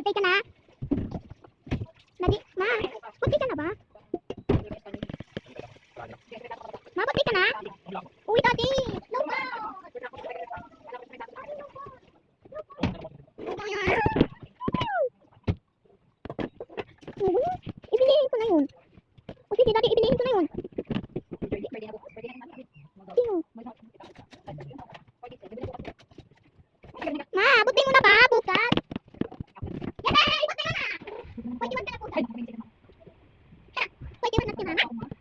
Birthday ka na? Nadi, ma, birthday ka na ba? Ma, birthday ka na? Uy, daddy! No, ma! Ibilihin ko na yun. O sige, daddy, ibilihin ko na yun. Sino? Ma, birthday mo na ba? Bukas? Yay! Birthday mo na! Pwede ba na bukas? Pwede ba na si mama?